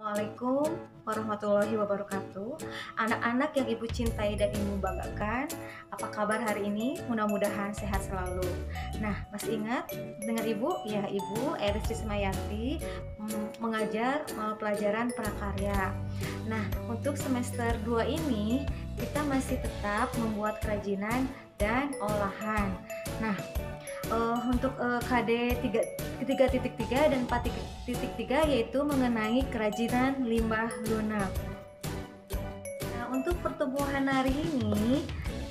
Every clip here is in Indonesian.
Assalamualaikum warahmatullahi wabarakatuh. Anak-anak yang ibu cintai dan ibu banggakan, apa kabar hari ini? Mudah-mudahan sehat selalu. Nah, masih ingat dengan ibu? Ya, ibu Eris Cismayati mengajar pelajaran prakarya. Nah, untuk semester 2 ini kita masih tetap membuat kerajinan dan olahan. Nah, untuk KD 3.3 dan 4.3 yaitu mengenai kerajinan limbah lunak. Nah, untuk pertemuan hari ini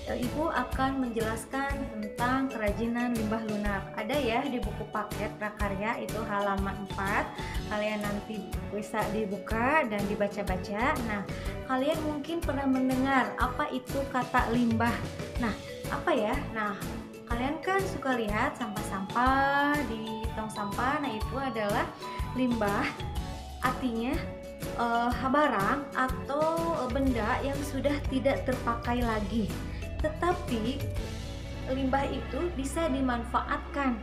Ibu akan menjelaskan tentang kerajinan limbah lunak. Ada ya di buku paket prakarya itu halaman 4. Kalian nanti bisa dibuka dan dibaca-baca. Nah, kalian mungkin pernah mendengar apa itu kata limbah. Nah, apa ya? Nah, kalian kan suka lihat sampah-sampah di tong sampah. Nah, itu adalah limbah. Artinya barang atau benda yang sudah tidak terpakai lagi. Tetapi limbah itu bisa dimanfaatkan.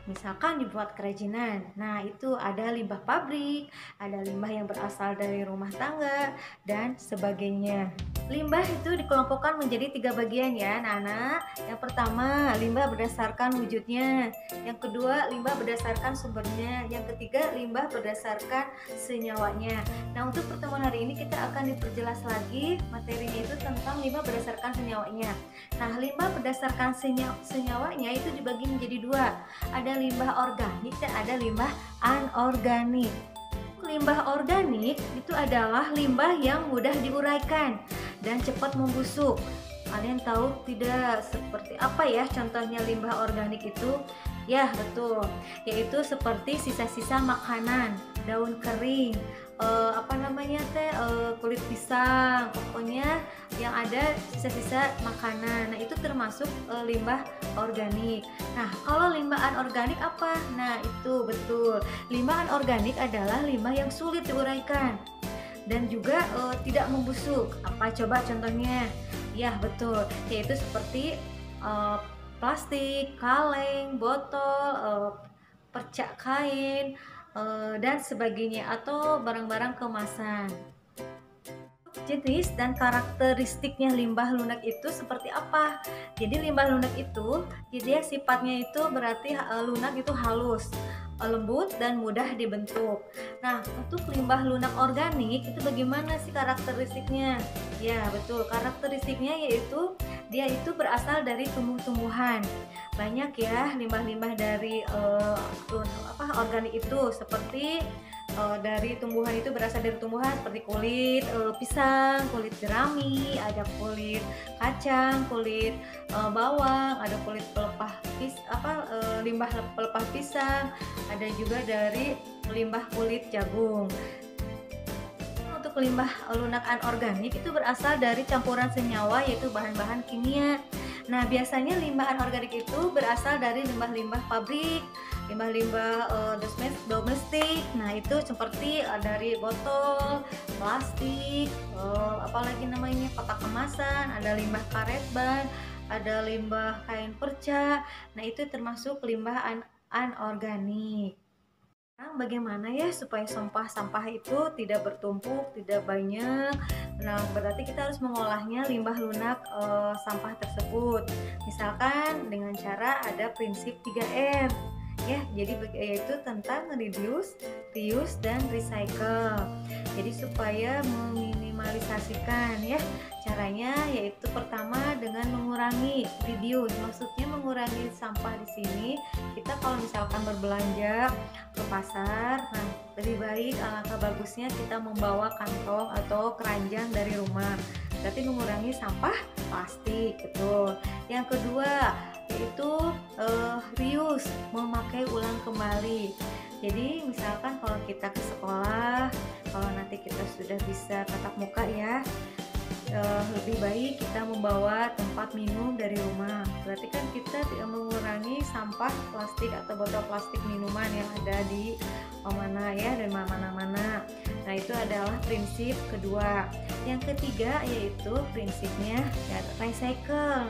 Misalkan dibuat kerajinan. Nah, itu ada limbah pabrik, ada limbah yang berasal dari rumah tangga, dan sebagainya. Limbah itu dikelompokkan menjadi 3 bagian ya, anak-anak. Yang pertama, limbah berdasarkan wujudnya. Yang kedua, limbah berdasarkan sumbernya. Yang ketiga, limbah berdasarkan senyawanya. Nah, untuk pertemuan hari ini kita akan diperjelas lagi materinya itu tentang limbah berdasarkan senyawanya. Nah, limbah berdasarkan senyawanya itu dibagi menjadi 2. Ada limbah organik dan ada limbah anorganik. Limbah organik itu adalah limbah yang mudah diuraikan dan cepat membusuk. Kalian tahu tidak seperti apa ya contohnya limbah organik itu? Ya, betul. Yaitu seperti sisa-sisa makanan, daun kering, kulit pisang, pokoknya yang ada sisa-sisa makanan. Nah, itu termasuk limbah organik. Nah, kalau limbah anorganik apa? Nah, itu betul. Limbah anorganik adalah limbah yang sulit diuraikan dan juga tidak membusuk. Apa coba contohnya? Ya, betul. Yaitu seperti plastik, kaleng, botol, percak kain, dan sebagainya, atau barang-barang kemasan. Jenis dan karakteristiknya limbah lunak itu seperti apa? Jadi limbah lunak itu, dia sifatnya itu berarti lunak itu halus, lembut dan mudah dibentuk. Nah, untuk limbah lunak organik itu bagaimana sih karakteristiknya? Ya, betul. Karakteristiknya yaitu dia itu berasal dari tumbuh-tumbuhan. Banyak ya limbah-limbah dari organik itu seperti dari tumbuhan itu berasal dari tumbuhan seperti kulit pisang, kulit jerami, ada kulit kacang, kulit bawang, ada kulit limbah pelepah pisang, ada juga dari limbah kulit jagung. Untuk limbah lunak anorganik itu berasal dari campuran senyawa yaitu bahan-bahan kimia. Nah, biasanya limbah anorganik itu berasal dari limbah-limbah pabrik, limbah-limbah domestik. Nah, itu seperti dari botol, plastik, apalagi namanya kotak kemasan, ada limbah karet ban, ada limbah kain perca. Nah, itu termasuk limbah anorganik. Bagaimana ya supaya sampah-sampah itu tidak bertumpuk, tidak banyak? Nah, berarti kita harus mengolahnya limbah lunak sampah tersebut. Misalkan dengan cara ada prinsip 3R. Ya, jadi yaitu tentang reduce, reuse, dan recycle. Jadi supaya meminimalisasikan ya. Caranya yaitu pertama dengan mengurangi reduce. Maksudnya mengurangi sampah di sini. Kita kalau misalkan berbelanja ke pasar, nah lebih baik alangkah bagusnya kita membawa kantong atau keranjang dari rumah. Berarti mengurangi sampah plastik, betul. Yang kedua yaitu reuse, memakai ulang kembali. Jadi misalkan kalau kita ke sekolah, kalau nanti kita sudah bisa tatap muka ya, lebih baik kita membawa tempat minum dari rumah. Berarti kan kita tidak mengurangi sampah plastik atau botol plastik minuman yang ada di mana ya dan mana-mana. Nah, itu adalah prinsip kedua. Yang ketiga yaitu prinsipnya ya, recycle,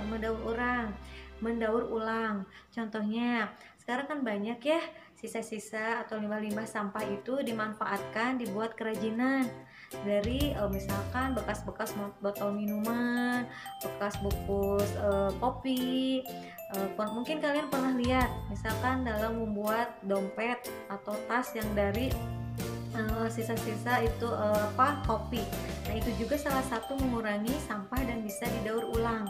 mendaur ulang. Contohnya sekarang kan banyak ya Sisa-sisa atau limbah-limbah sampah itu dimanfaatkan dibuat kerajinan dari misalkan bekas-bekas botol minuman, bekas bungkus kopi. Mungkin kalian pernah lihat misalkan dalam membuat dompet atau tas yang dari sisa-sisa itu kopi. Nah, itu juga salah satu mengurangi sampah dan bisa didaur ulang.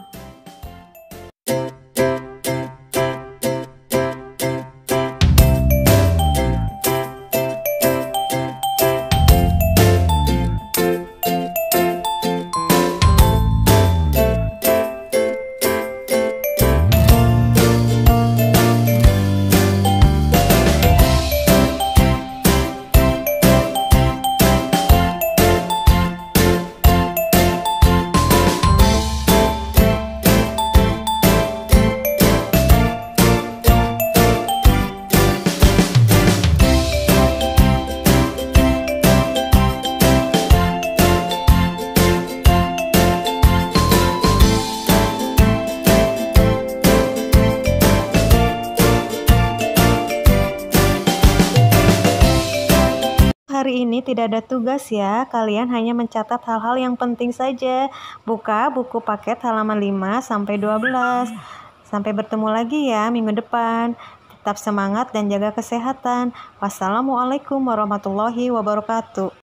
Hari ini tidak ada tugas ya, kalian hanya mencatat hal-hal yang penting saja. Buka buku paket halaman 5 sampai 12. Sampai bertemu lagi ya minggu depan. Tetap semangat dan jaga kesehatan. Wassalamualaikum warahmatullahi wabarakatuh.